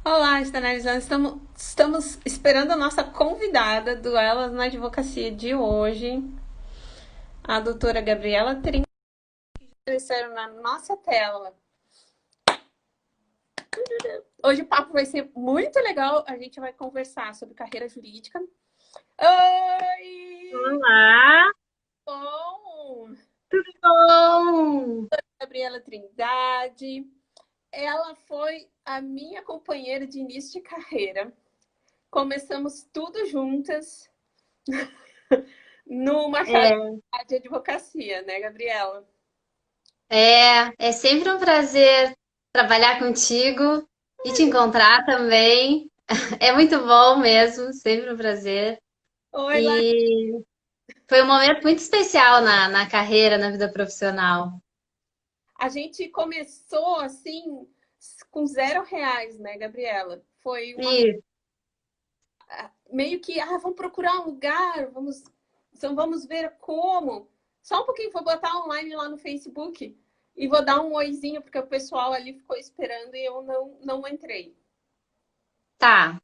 Olá, Stanelizando. Estamos esperando a nossa convidada do Elas na Advocacia de hoje, a doutora Gabriela Trin, que já apareceram na nossa tela. Hoje o papo vai ser muito legal. A gente vai conversar sobre carreira jurídica. Oi! Olá, Bom! tudo bom? Gabriela Trindade. Ela foi a minha companheira de início de carreira. Começamos tudo juntas numa casa É, de advocacia, né, Gabriela? é sempre um prazer trabalhar contigo e te encontrar também. É muito bom mesmo, sempre um prazer. Oi, Laís. E foi um momento muito especial na carreira, na vida profissional. A gente começou assim com R$ 0, né, Gabriela? Foi uma E meio que, vamos procurar um lugar, vamos ver como. Só um pouquinho, vou botar online lá no Facebook e vou dar um oizinho, porque o pessoal ali ficou esperando e eu não entrei. tá.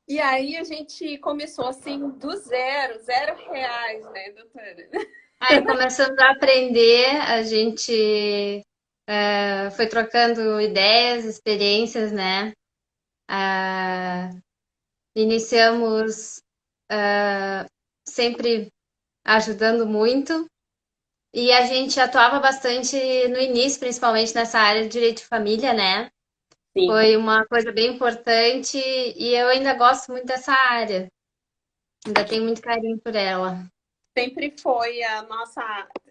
E aí a gente começou assim do zero, R$ 0, né, doutora? Aí começamos a aprender, a gente foi trocando ideias, experiências, né? Ah, iniciamos sempre ajudando muito. E a gente atuava bastante no início, principalmente nessa área de direito de família, né? Sim. Foi uma coisa bem importante e eu ainda gosto muito dessa área. Ainda tenho muito carinho por ela. Sempre foi a nossa.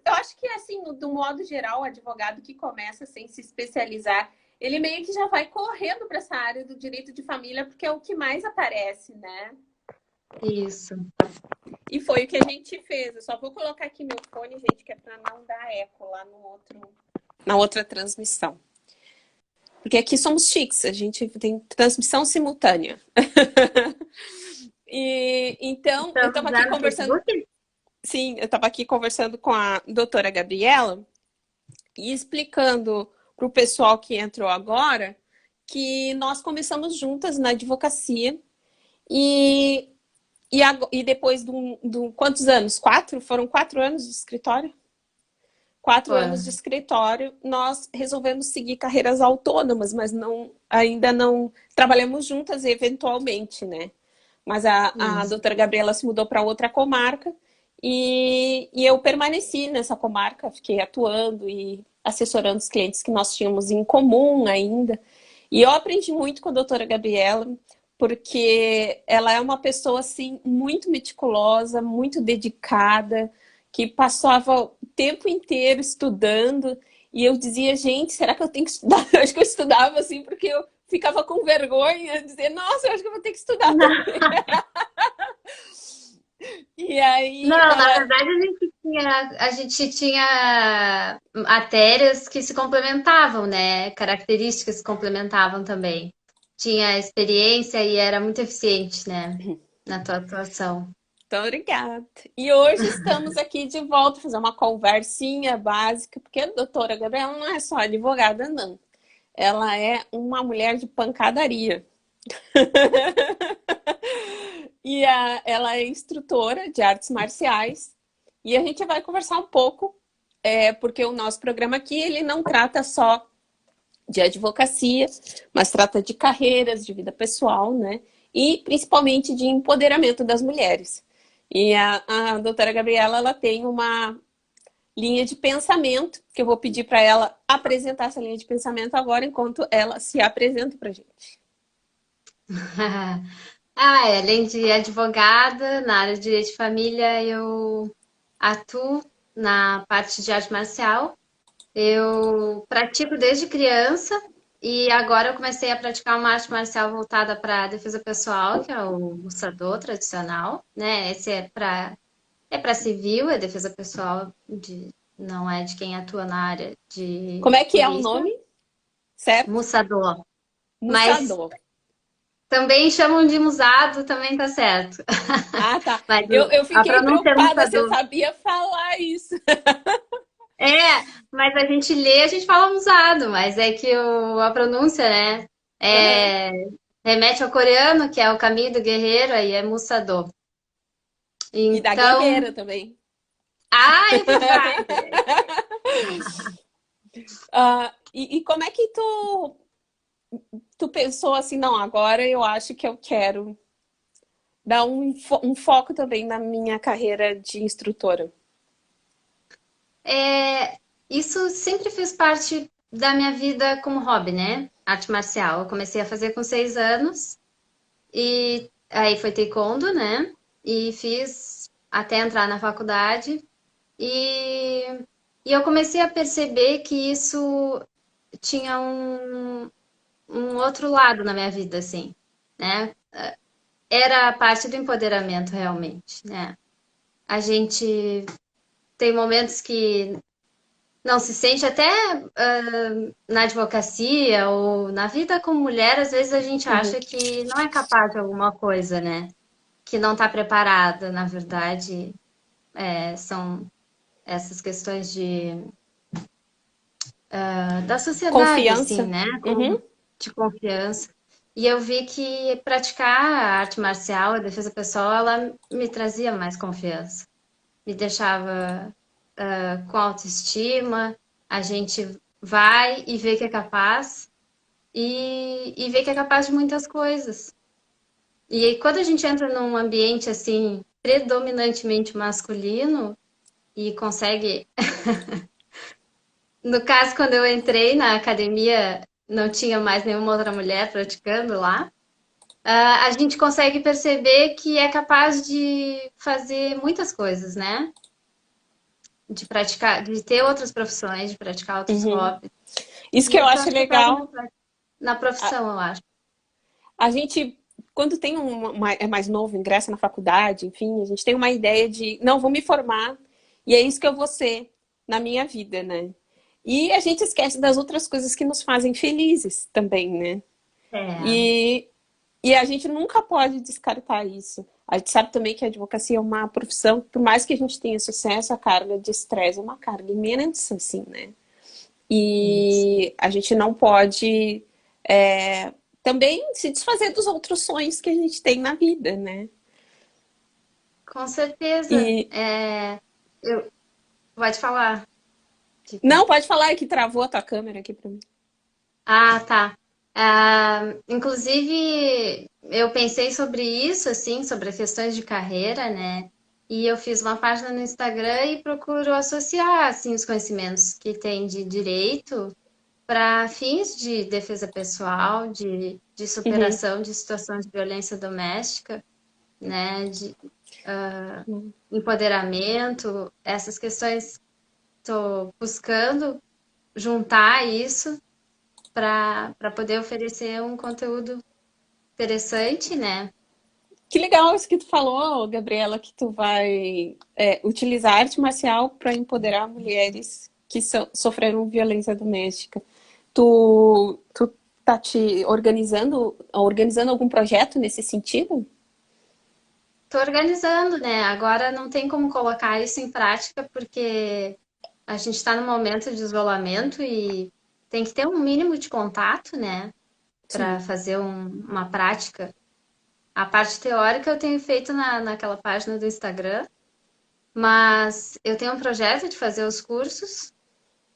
Eu acho que, assim, do modo geral, o advogado que começa sem se especializar, ele meio que já vai correndo para essa área do direito de família, porque é o que mais aparece, né? Isso. E foi o que a gente fez. Eu só vou colocar aqui meu fone, gente, que é para não dar eco lá no outro, na outra transmissão. Porque aqui somos chiques, a gente tem transmissão simultânea. E então, eu Estamos estava já aqui no conversando. Facebook? Sim, eu estava aqui conversando com a doutora Gabriela e explicando para o pessoal que entrou agora que nós começamos juntas na advocacia e, e depois de quantos anos? 4? Foram 4 anos de escritório? 4 anos de Foi. escritório, nós resolvemos seguir carreiras autônomas, mas ainda não trabalhamos juntas eventualmente, né? Mas a Isso. doutora Gabriela se mudou para outra comarca e eu permaneci nessa comarca, fiquei atuando e assessorando os clientes que nós tínhamos em comum ainda. E eu aprendi muito com a doutora Gabriela, porque ela é uma pessoa assim muito meticulosa, muito dedicada, que passava o tempo inteiro estudando. E eu dizia, gente, será que eu tenho que estudar? Eu acho que eu estudava assim porque eu ficava com vergonha de dizer, nossa, eu acho que eu vou ter que estudar Não, também. E aí não, na ela. verdade a gente tinha matérias que se complementavam, né? Características que se complementavam também. Tinha experiência e era muito eficiente, né? Na tua atuação. Então, obrigada. E hoje estamos aqui de volta fazer uma conversinha básica, porque a doutora Gabriela não é só advogada, não. Ela é uma mulher de pancadaria. Ela é instrutora de artes marciais. E a gente vai conversar um pouco, porque o nosso programa aqui ele não trata só de advocacia, mas trata de carreiras, de vida pessoal, né? E principalmente de empoderamento das mulheres. E a doutora Gabriela ela tem uma linha de pensamento, que eu vou pedir para ela apresentar essa linha de pensamento agora, enquanto ela se apresenta para a gente. Além de advogada, na área de direito de família, eu atuo na parte de arte marcial. Eu pratico desde criança e agora eu comecei a praticar uma arte marcial voltada para a defesa pessoal, que é o Bussador tradicional, né? Esse é para civil, é defesa pessoal não é de quem atua na área de Como é que é o polícia. nome? Certo? Mussador. Mas Mussador. também chamam de musado, também tá certo. Ah, tá. Mas Eu a fiquei pronúncia é preocupada se eu mussador. sabia falar isso. É, mas a gente lê, a gente fala musado, mas é que a pronúncia, né? Aham. É, remete ao coreano, que é o caminho do guerreiro, aí é Musadô. E da Então, guerreira também. é verdade. E como é que tu pensou assim, não, agora eu acho que eu quero dar um foco também na minha carreira de instrutora? Isso sempre fez parte da minha vida como hobby, né? Arte marcial. Eu comecei a fazer com 6 anos e aí foi taekwondo, né? E fiz até entrar na faculdade e, e eu comecei a perceber que isso tinha um outro lado na minha vida, assim, né? Era a parte do empoderamento, realmente, né? A gente tem momentos que não se sente até na advocacia ou na vida como mulher, às vezes a gente Uhum. acha que não é capaz de alguma coisa, né? Que não está preparada, na verdade, são essas questões da sociedade, assim, Confiança. né? Uhum. De confiança. E eu vi que praticar a arte marcial, a defesa pessoal, ela me trazia mais confiança, me deixava com autoestima, a gente vai e vê que é capaz e vê que é capaz de muitas coisas. E aí, quando a gente entra num ambiente assim, predominantemente masculino e consegue. No caso, quando eu entrei na academia, não tinha mais nenhuma outra mulher praticando lá. A gente consegue perceber que é capaz de fazer muitas coisas, né? De praticar, de ter outras profissões, de praticar outros Uhum. hobbies. Isso que E eu isso eu acho acho que pega legal. na A, profissão, eu acho. a gente, quando tem é mais novo, ingressa na faculdade, enfim, a gente tem uma ideia de, não, vou me formar e é isso que eu vou ser na minha vida, né? E a gente esquece das outras coisas que nos fazem felizes também, né? É, E, e a gente nunca pode descartar isso. A gente sabe também que a advocacia é uma profissão, por mais que a gente tenha sucesso, a carga de estresse é uma carga imensa, assim, né? isso. E a gente não pode também se desfazer dos outros sonhos que a gente tem na vida, né? Com certeza. E Pode falar. não, pode falar que travou a tua câmera aqui para mim. Tá. Inclusive, eu pensei sobre isso, assim, sobre as questões de carreira, né? E eu fiz uma página no Instagram e procuro associar, assim, os conhecimentos que tem de direito para fins de defesa pessoal, de Uhum. superação de situações de violência doméstica, né? De empoderamento, essas questões. Estou buscando juntar isso para poder oferecer um conteúdo interessante, né? Que legal isso que tu falou, Gabriela, que tu vai utilizar a arte marcial para empoderar mulheres que sofreram violência doméstica. Tu tá te organizando algum projeto nesse sentido? Estou organizando, né? Agora não tem como colocar isso em prática porque a gente está num momento de isolamento e tem que ter um mínimo de contato, né? Para Sim. fazer uma prática. A parte teórica eu tenho feito naquela página do Instagram, mas eu tenho um projeto de fazer os cursos,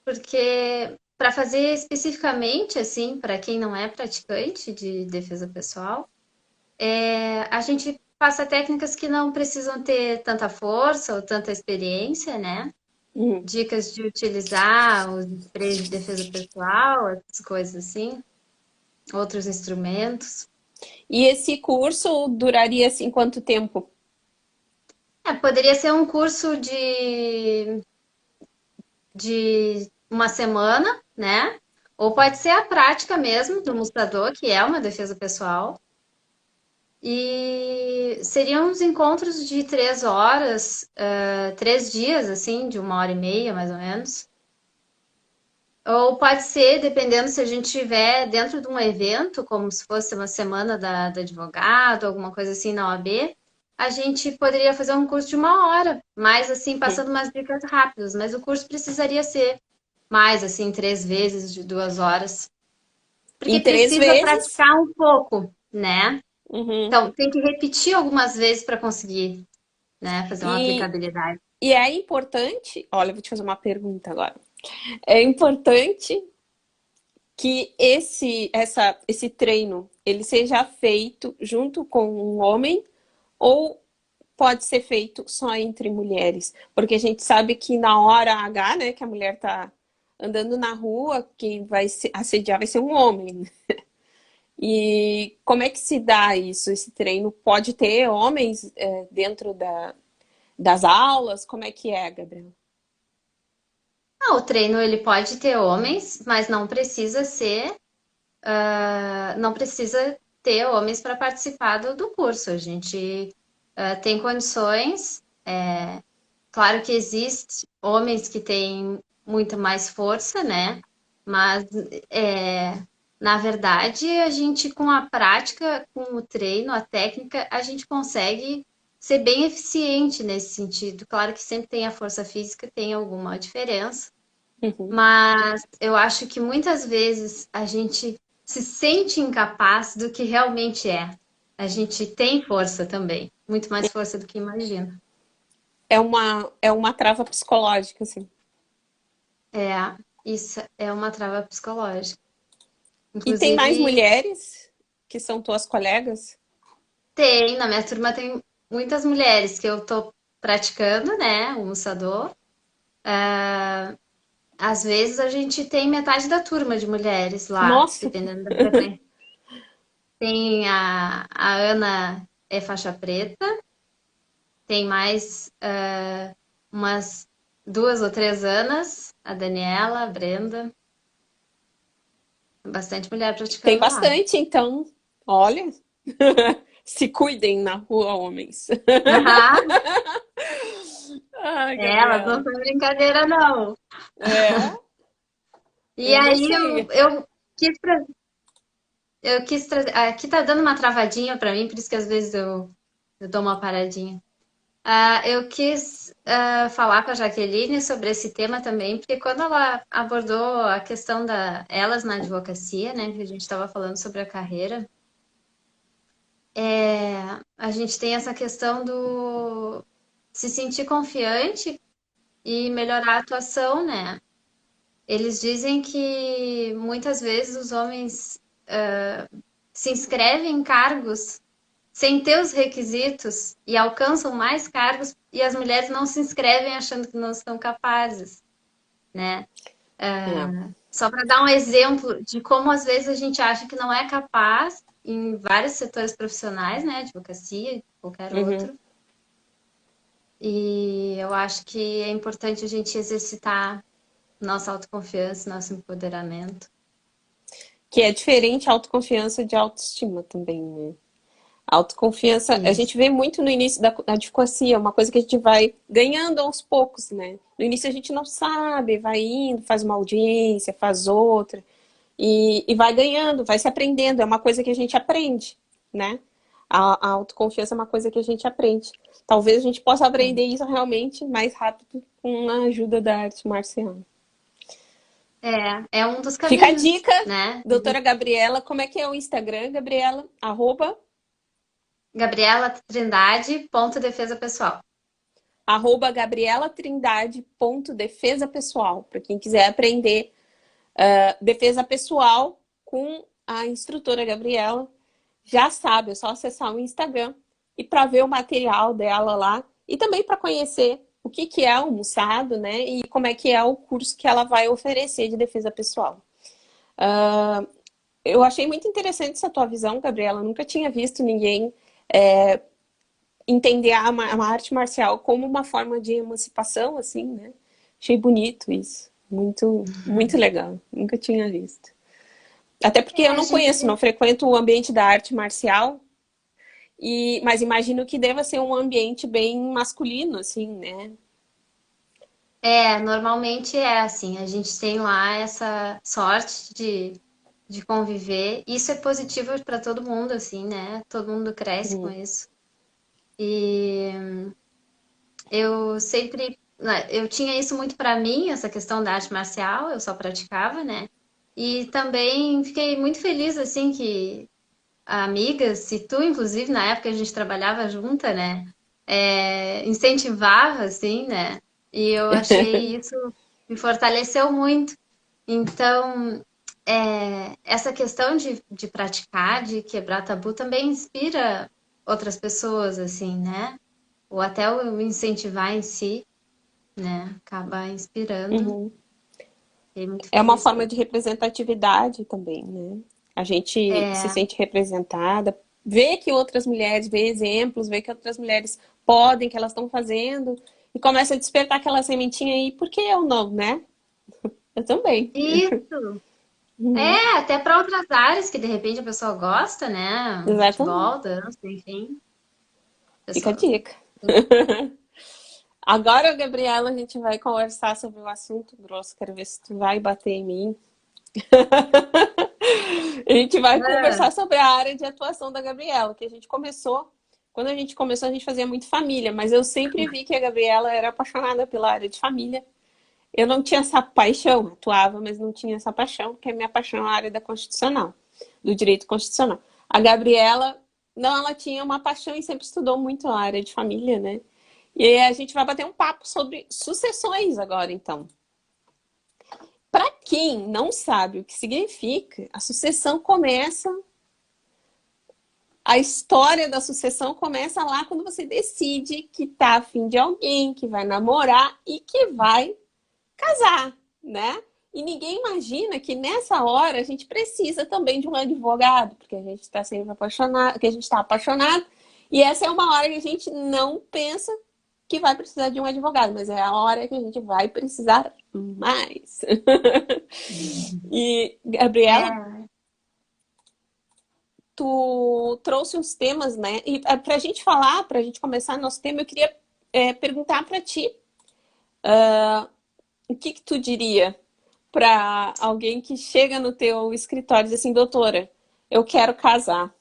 porque para fazer especificamente, assim, para quem não é praticante de defesa pessoal, a gente passa técnicas que não precisam ter tanta força ou tanta experiência, né? Uhum. Dicas de utilizar os sprays de defesa pessoal, essas coisas assim, outros instrumentos. E esse curso duraria assim quanto tempo? Poderia ser um curso de uma semana, né? Ou pode ser a prática mesmo do mostrador, que é uma defesa pessoal. E seriam uns encontros de 3 horas, 3 dias, assim, de 1 hora e meia, mais ou menos. Ou pode ser, dependendo se a gente estiver dentro de um evento, como se fosse uma semana da advogado, alguma coisa assim na OAB, a gente poderia fazer um curso de 1 hora, mais assim, Uhum. passando umas dicas rápidas, mas o curso precisaria ser mais, assim, 3 vezes de 2 horas. Porque Em 3 precisa vezes. praticar um pouco, né? Uhum. Então, tem que repetir algumas vezes para conseguir, né, fazer uma E, aplicabilidade. e é importante, olha, eu vou te fazer uma pergunta agora. É importante que esse treino ele seja feito junto com um homem ou pode ser feito só entre mulheres? Porque a gente sabe que na hora H, né, que a mulher tá andando na rua, quem vai assediar vai ser um homem. E como é que se dá isso, esse treino? Pode ter homens dentro das aulas? Como é que é, Gabriel? Ah, o treino ele pode ter homens, mas não precisa ser, não precisa ter homens para participar do curso. A gente tem condições. Claro que existem homens que têm muito mais força, né? Mas na verdade, a gente com a prática, com o treino, a técnica, a gente consegue ser bem eficiente nesse sentido. Claro que sempre tem a força física, tem alguma diferença, Uhum. mas eu acho que muitas vezes a gente se sente incapaz do que realmente é. A gente tem força também, muito mais força do que imagina. É uma trava psicológica, assim. É, isso é uma trava psicológica. E tem mais Inclusive, mulheres que são tuas colegas? na minha turma tem muitas mulheres que eu tô praticando, né, o Musadô. Às vezes a gente tem metade da turma de mulheres lá, Nossa, dependendo da frequência. Tem a Ana é faixa preta, tem mais umas 2 ou 3 Anas, a Daniela, a Brenda, bastante mulher tem praticando lá. bastante, então. Olha, se cuidem na rua, homens. Aham, Ai, elas não Gabriela. são brincadeira, não. É, E eu não aí eu, sei. eu quis Eu quis trazer. Aqui tá dando uma travadinha para mim, por isso que às vezes eu dou uma paradinha. Eu quis falar com a Jaqueline sobre esse tema também, porque quando ela abordou a questão da elas na advocacia, né, que a gente estava falando sobre a carreira, a gente tem essa questão do se sentir confiante e melhorar a atuação, né? Eles dizem que muitas vezes os homens se inscrevem em cargos sem ter os requisitos e alcançam mais cargos e as mulheres não se inscrevem achando que não estão capazes, né? É. Só para dar um exemplo de como às vezes a gente acha que não é capaz em vários setores profissionais, né? Advocacia, qualquer Uhum. outro. E eu acho que é importante a gente exercitar nossa autoconfiança, nosso empoderamento. Que é diferente a autoconfiança de autoestima também, né? A autoconfiança, a Isso. gente vê muito no início da advocacia, uma coisa que a gente vai ganhando aos poucos, né? No início a gente não sabe, vai indo, faz uma audiência, faz outra, e vai ganhando, vai se aprendendo, é uma coisa que a gente aprende, né? A autoconfiança é uma coisa que a gente aprende. Talvez a gente possa aprender isso realmente mais rápido com a ajuda da arte marcial. É um dos Fica a caminhos, dica, né? doutora Gabriela, como é que é o Instagram, Gabriela? Gabriela Trindade, ponto defesa pessoal. Gabriela Trindade ponto defesa pessoal, para quem quiser aprender defesa pessoal com a instrutora Gabriela, já sabe, é só acessar o Instagram e para ver o material dela lá e também para conhecer o que é o Mussado, né? E como é que é o curso que ela vai oferecer de defesa pessoal. Eu achei muito interessante essa tua visão, Gabriela. Eu nunca tinha visto ninguém entender a arte marcial como uma forma de emancipação, assim, né? Achei bonito isso. Muito, muito legal. Nunca tinha visto. Até porque eu A não gente conheço, não frequento o ambiente da arte marcial, mas imagino que deva ser um ambiente bem masculino, assim, né? Normalmente é assim, a gente tem lá essa sorte de conviver. Isso é positivo para todo mundo, assim, né? Todo mundo cresce com Hum. isso. E eu sempre, eu tinha isso muito para mim, essa questão da arte marcial, eu só praticava, né? E também fiquei muito feliz, assim, que amigas, e tu, inclusive, na época a gente trabalhava junta, né? Incentivava, assim, né? E eu achei isso me fortaleceu muito. Então, essa questão de praticar, de quebrar tabu, também inspira outras pessoas, assim, né? Ou até o incentivar em si, né? Acaba inspirando. Uhum. Fiquei muito É uma feliz por forma de isso. representatividade também, né? A gente se É, sente representada, vê que outras mulheres, vê exemplos, vê que outras mulheres podem, que elas estão fazendo, e começa a despertar aquela sementinha aí, por que eu não, né? Eu também. isso. Uhum. Até para outras áreas que de repente a pessoa gosta, né? Exatamente. Futebol, dança, enfim. A Fica a pessoa. dica. Agora, Gabriela, a gente vai conversar sobre o assunto grosso. Quero ver se tu vai bater em mim. A gente vai Ah, conversar sobre a área de atuação da Gabriela, que a gente começou. Quando a gente começou, a gente fazia muito família, mas eu sempre vi que a Gabriela era apaixonada pela área de família. Eu não tinha essa paixão, atuava, mas não tinha essa paixão, porque a minha paixão é a área da constitucional, do direito constitucional. A Gabriela, não, ela tinha uma paixão e sempre estudou muito a área de família, né? E aí a gente vai bater um papo sobre sucessões agora, então. Para quem não sabe o que significa, a sucessão começa. A história da sucessão começa lá quando você decide que tá afim de alguém, que vai namorar e que vai casar, né? E ninguém imagina que nessa hora a gente precisa também de um advogado, porque a gente está sempre apaixonado, que a gente está apaixonado, e essa é uma hora que a gente não pensa que vai precisar de um advogado, mas é a hora que a gente vai precisar mais. E, Gabriela, é. tu trouxe uns temas, né? E para a gente falar, para a gente começar nosso tema, eu queria perguntar para ti o que, que tu diria para alguém que chega no teu escritório e diz assim, doutora, eu quero casar.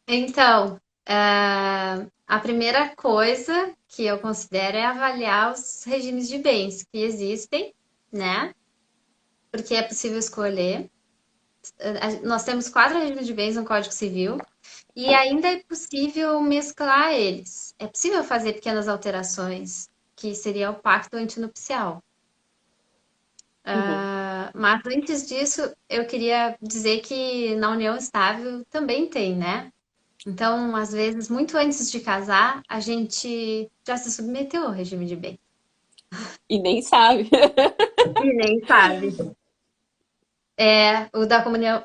Então, a primeira coisa que eu considero é avaliar os regimes de bens que existem, né? Porque é possível escolher. Nós temos 4 regimes de bens no Código Civil e ainda é possível mesclar eles. É possível fazer pequenas alterações, que seria o pacto antinupcial. Uhum. Mas antes disso, eu queria dizer que na união estável também tem, né? Então, às vezes, muito antes de casar, a gente já se submeteu ao regime de bens. E nem sabe. E nem sabe. O da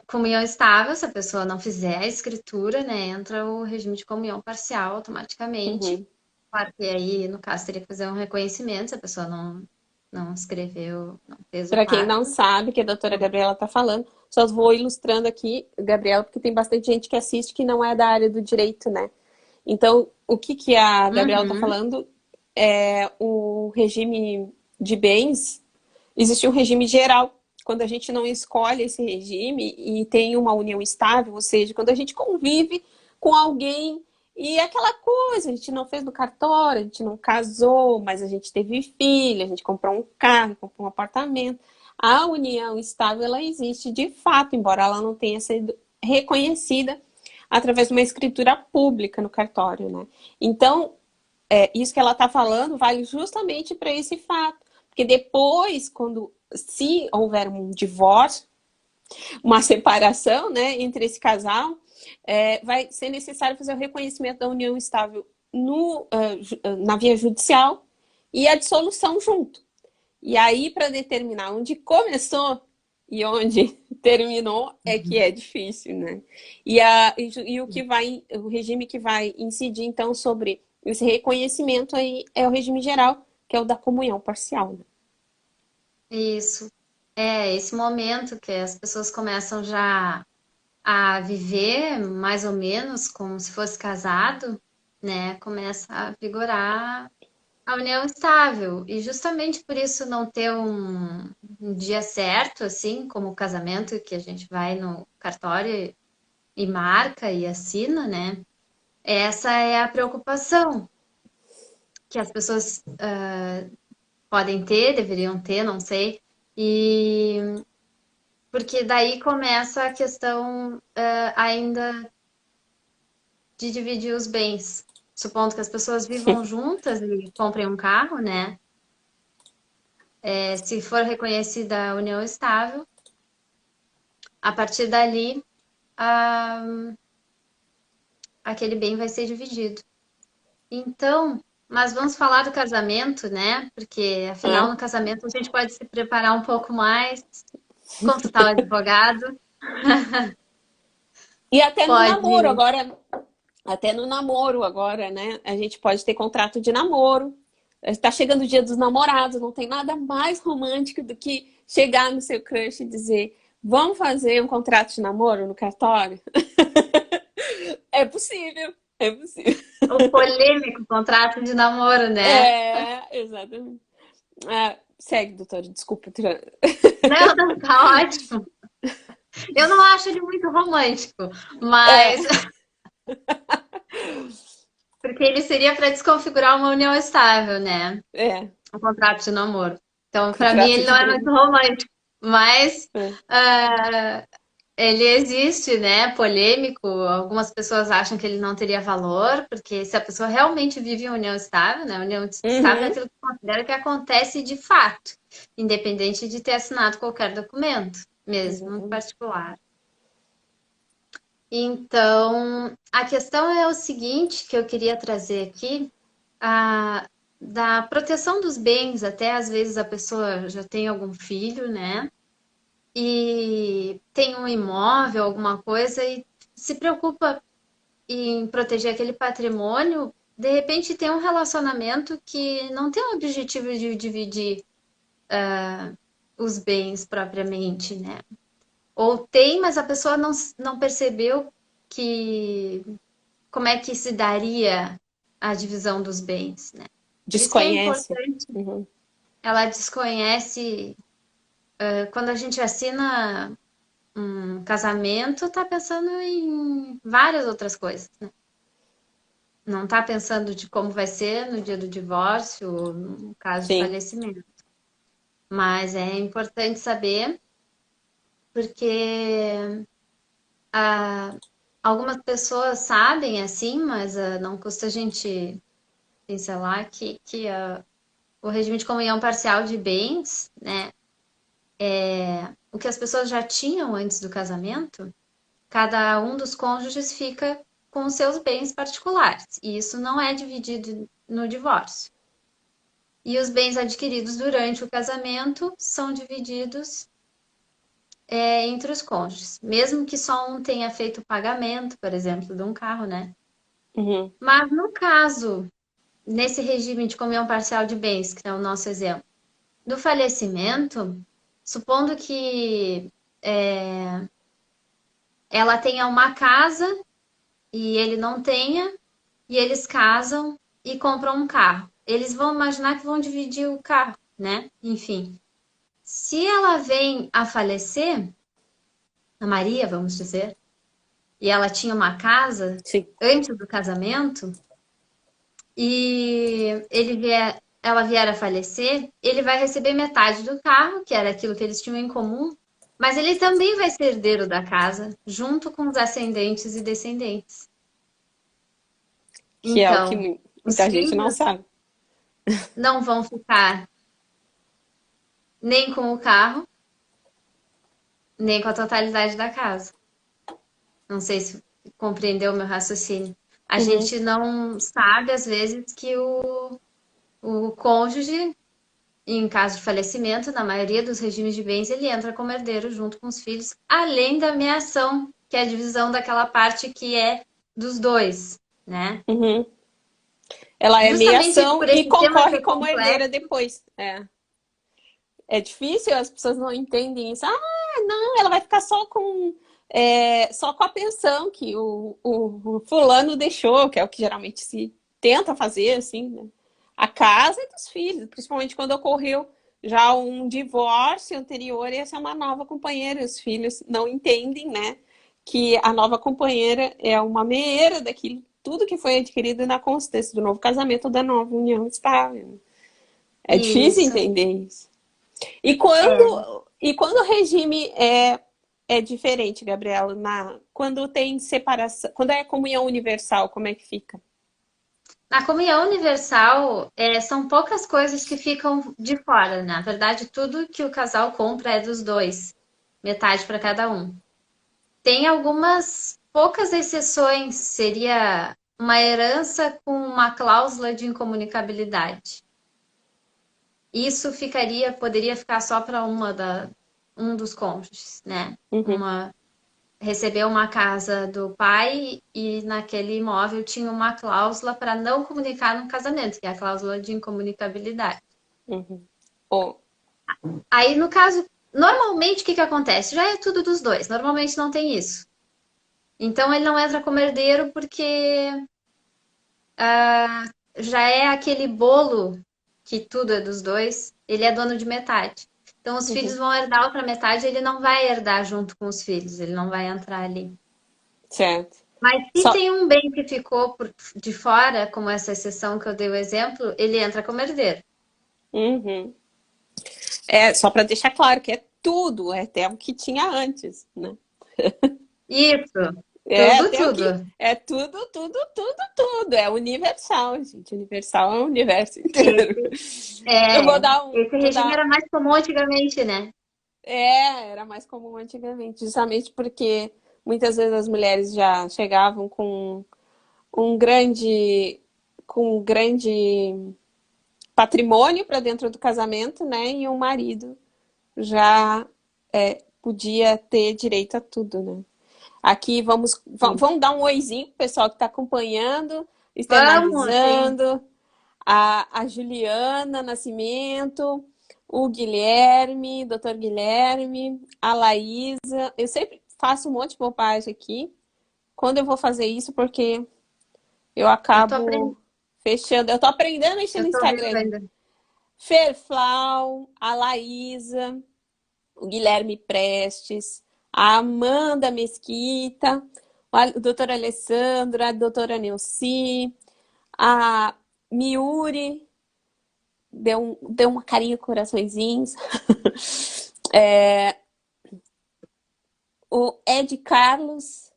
comunhão estável, se a pessoa não fizer a escritura, né, entra o regime de comunhão parcial automaticamente. Uhum. Claro que aí, no caso, teria que fazer um reconhecimento, se a pessoa não escreveu, não fez o Para quem não pacto. sabe que a doutora Gabriela está falando, só vou ilustrando aqui, Gabriela, porque tem bastante gente que assiste que não é da área do direito, né? Então, o que, que a Gabriela está Uhum. falando é o regime de bens. Existe um regime geral. Quando a gente não escolhe esse regime e tem uma união estável, ou seja, quando a gente convive com alguém e aquela coisa, a gente não fez no cartório, a gente não casou, mas a gente teve filho, a gente comprou um carro, comprou um apartamento. A união estável, ela existe de fato, embora ela não tenha sido reconhecida através de uma escritura pública no cartório, né? Então, isso que ela está falando vale justamente para esse fato. Porque depois, quando se houver um divórcio, uma separação, né, entre esse casal, vai ser necessário fazer o reconhecimento da união estável na via judicial e a dissolução junto. E aí, para determinar onde começou e onde terminou, é que é difícil, né? E o regime que vai incidir, então, sobre esse reconhecimento aí é o regime geral, que é o da comunhão parcial, né? Isso. É esse momento que as pessoas começam já a viver mais ou menos como se fosse casado, né? Começa a vigorar a união estável. E justamente por isso não ter um dia certo, assim, como o casamento, que a gente vai no cartório e marca e assina, né? Essa é a preocupação que as pessoas podem ter, deveriam ter, não sei. E porque daí começa a questão ainda de dividir os bens. Supondo que as pessoas vivam juntas e comprem um carro, né? Se for reconhecida a união estável, a partir dali, a- aquele bem vai ser dividido. Então, mas vamos falar do casamento, né? Porque afinal, né? no casamento a gente pode se preparar um pouco mais, consultar o advogado, E até no namoro pode. agora, até no namoro agora, né? A gente pode ter contrato de namoro. Está chegando o dia dos namorados, não tem nada mais romântico do que chegar no seu crush e dizer: vamos fazer um contrato de namoro no cartório? É possível, é possível. O polêmico contrato de namoro, né? É, exatamente. Segue, doutora, desculpa. Não, não, tá ótimo. Eu não acho ele muito romântico, É, mas porque ele seria para desconfigurar uma união estável, né? é, Um contrato de namoro. Então, para mim, contrato ele de não é muito namoro. romântico, mas É. ah, ele existe, né? Polêmico. Algumas pessoas acham que ele não teria valor, porque se a pessoa realmente vive em união estável, né? União estável é Uhum, aquilo que considera que acontece de fato, independente de ter assinado qualquer documento, mesmo no exatamente. particular. Então, a questão é o seguinte, que eu queria trazer aqui, a, da proteção dos bens, até às vezes a pessoa já tem algum filho, né? E tem um imóvel, alguma coisa, e se preocupa em proteger aquele patrimônio, de repente tem um relacionamento que não tem o objetivo de dividir os bens propriamente, né? Ou tem, mas a pessoa não percebeu que como é que se daria a divisão dos bens, né? Por isso que é Desconhece. importante, Uhum. ela desconhece, quando a gente assina um casamento, tá pensando em várias outras coisas, né? Não tá pensando de como vai ser no dia do divórcio ou no caso de Sim. falecimento. Mas é importante saber, porque algumas pessoas sabem assim, mas não custa a gente pincelar que o regime de comunhão parcial de bens, né, o que as pessoas já tinham antes do casamento, cada um dos cônjuges fica com os seus bens particulares. E isso não é dividido no divórcio. E os bens adquiridos durante o casamento são divididos entre os cônjuges, mesmo que só um tenha feito o pagamento, por exemplo, de um carro, né? Uhum. Mas no caso, nesse regime de comunhão parcial de bens, que é o nosso exemplo, do falecimento, supondo que ela tenha uma casa e ele não tenha, e eles casam e compram um carro. Eles vão imaginar que vão dividir o carro, né? Enfim. Se ela vem a falecer, a Maria, vamos dizer, e ela tinha uma casa Sim. antes do casamento, e ela vier a falecer, ele vai receber metade do carro, que era aquilo que eles tinham em comum, mas ele também vai ser herdeiro da casa, junto com os ascendentes e descendentes. Que é o que Então, os muita gente não filhos sabe. não vão ficar nem com o carro, nem com a totalidade da casa. Não sei se compreendeu o meu raciocínio. A Uhum. gente não sabe, às vezes, que o cônjuge, em caso de falecimento, na maioria dos regimes de bens, ele entra como herdeiro junto com os filhos, além da meação, que é a divisão daquela parte que é dos dois, né? Uhum. Ela é Justamente meiação por e esse tema concorre ser como herdeira complexo, depois. É difícil, as pessoas não entendem isso. Ah, não, ela vai ficar só com a pensão que o fulano deixou, que é o que geralmente se tenta fazer, assim, né? A casa é dos filhos, principalmente quando ocorreu já um divórcio anterior, e essa é uma nova companheira. Os filhos não entendem, né? Que a nova companheira é uma meera daquilo, tudo que foi adquirido na constância do novo casamento ou da nova união estável. É difícil isso. entender isso. E quando o regime é diferente, Gabriela, quando tem separação, quando é comunhão universal, como é que fica? Na comunhão universal, são poucas coisas que ficam de fora. Na verdade, tudo que o casal compra é dos dois, metade para cada um. Tem algumas poucas exceções, seria uma herança com uma cláusula de incomunicabilidade. Isso poderia ficar só para um dos cônjuges, né? Uhum, Recebeu uma casa do pai e naquele imóvel tinha uma cláusula para não comunicar no casamento, que é a cláusula de incomunicabilidade. uhum. Oh, Aí, no caso, normalmente o que acontece? Já é tudo dos dois, normalmente não tem isso. Então ele não entra como herdeiro porque já é aquele bolo que tudo é dos dois, ele é dono de metade. Então os filhos uhum, vão herdar a outra metade, ele não vai herdar junto com os filhos, ele não vai entrar ali. certo. Mas se Só, tem um bem que ficou de fora, como essa exceção que eu dei o exemplo, ele entra como herdeiro. uhum. Só para deixar claro que é tudo, é até o que tinha antes, né? Isso, É tudo, até o que tudo. é tudo, tudo, tudo, tudo. É universal, gente. Universal é o universo inteiro. Esse, Eu é, esse vou regime dar. era mais comum antigamente, né? Era mais comum antigamente, justamente porque muitas vezes as mulheres já chegavam um grande, com um grande patrimônio para dentro do casamento, né? E o marido já podia ter direito a tudo, né? Aqui Sim. vamos dar um oizinho pro pessoal que está acompanhando, Vamos, sim. externalizando, a Juliana Nascimento, o Guilherme, doutor Guilherme, a Laísa. Eu sempre faço um monte de bobagem aqui. Quando eu vou fazer isso, porque eu Eu tô aprendendo, acabo fechando. Eu tô aprendendo a mexer eu no tô vendo Instagram. ainda. Ferflau, a Laísa, o Guilherme Prestes, a Amanda Mesquita, o doutor Alessandro, a doutora Neuci, a Miuri, deu uma carinha coraçõezinhos. O Ed Carlos,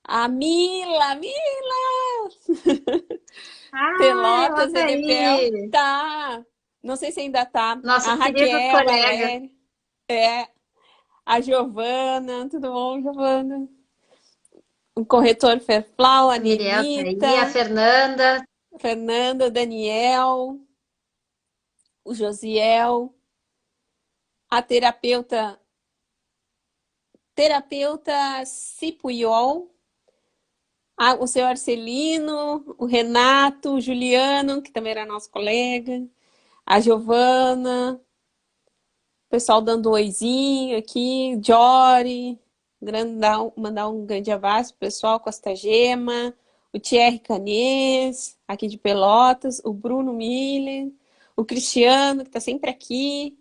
a Mila, Ai, ela Pelotas, tá Edepel, aí. tá. Não sei se ainda tá. A Nossos queridos Raquel, colegas. Valéria, é, a Giovana, tudo bom, Giovana? O corretor Ferflau, a A Miriel tá aí, a Nenita, Fernanda. Fernanda, Daniel, o Josiel, a terapeuta Cipuiol, o seu Arcelino, o Renato, o Juliano, que também era nosso colega, a Giovana, o pessoal dando um oizinho aqui, Jory, mandar um grande abraço pro pessoal, Costa Gema, o Thierry Canês, aqui de Pelotas, o Bruno Miller, o Cristiano, que está sempre aqui,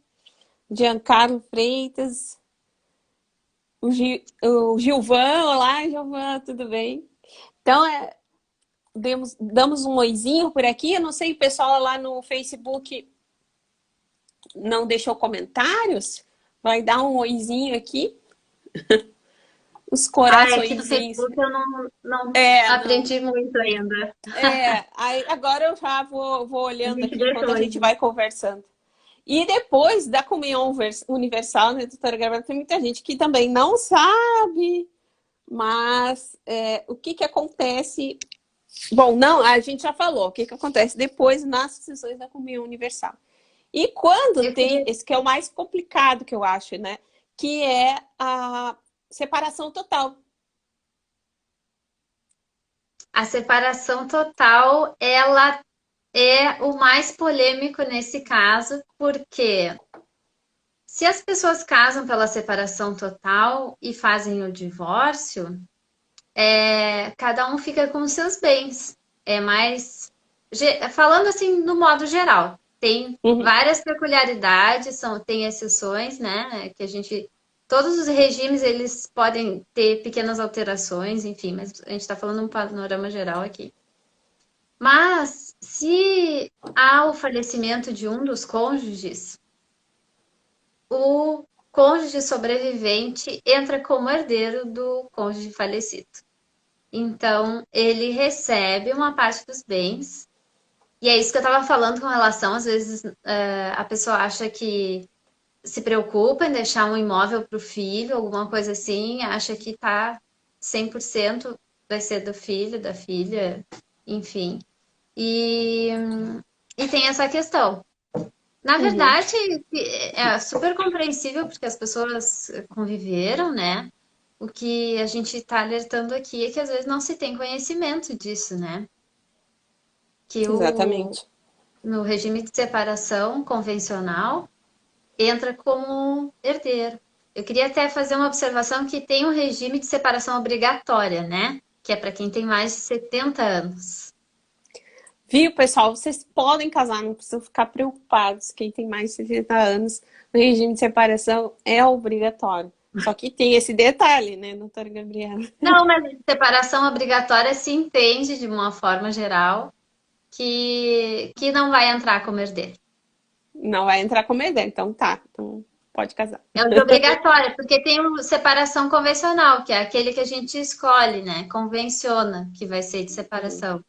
o Giancarlo Freitas, o Gilvan, olá Gilvan, tudo bem? Então, damos um oizinho por aqui. Eu não sei, o pessoal lá no Facebook não deixou comentários. Vai dar um oizinho aqui. Os Ai, aqui no coraçõezinhos. Facebook eu não Não. aprendi muito ainda. Aí, agora eu já vou A olhando gente aqui deixa enquanto a gente hoje. vai conversando. E depois da comunhão universal, né, doutora Gabriela, tem muita gente que também não sabe, mas o que que acontece. Bom, não, a gente já falou o que que acontece depois nas sessões da comunhão universal. E quando Eu tem, queria esse que é o mais complicado que eu acho, né? Que é a separação total. a separação total, ela é o mais polêmico nesse caso, porque se as pessoas casam pela separação total e fazem o divórcio, cada um fica com seus bens. É mais. Falando assim, no modo geral, tem Uhum, várias peculiaridades, tem exceções, né? Que a gente. Todos os regimes eles podem ter pequenas alterações, enfim, mas a gente está falando um panorama geral aqui. Mas se há o falecimento de um dos cônjuges, o cônjuge sobrevivente entra como herdeiro do cônjuge falecido. Então, ele recebe uma parte dos bens. E é isso que eu estava falando com relação, às vezes, a pessoa acha que se preocupa em deixar um imóvel para o filho, alguma coisa assim, acha que tá 100% vai ser do filho, da filha, enfim. E, e tem essa questão. Na Uhum. verdade, é super compreensível porque as pessoas conviveram, né? O que a gente está alertando aqui é que às vezes não se tem conhecimento disso, né? Que Exatamente. no regime de separação convencional entra como herdeiro. Eu queria até fazer uma observação que tem um regime de separação obrigatória, né? Que é para quem tem mais de 70 anos. Viu, pessoal? Vocês podem casar, não precisam ficar preocupados. Quem tem mais de 60 anos, o regime de separação é obrigatório. Só que tem esse detalhe, né, doutora Gabriela? Não, mas separação obrigatória se entende de uma forma geral que não vai entrar como herdeiro. Não vai entrar como herdeiro, então tá. Então pode casar. É o de obrigatória, porque tem o separação convencional, que é aquele que a gente escolhe, né? Convenciona que vai ser de Uhum. separação.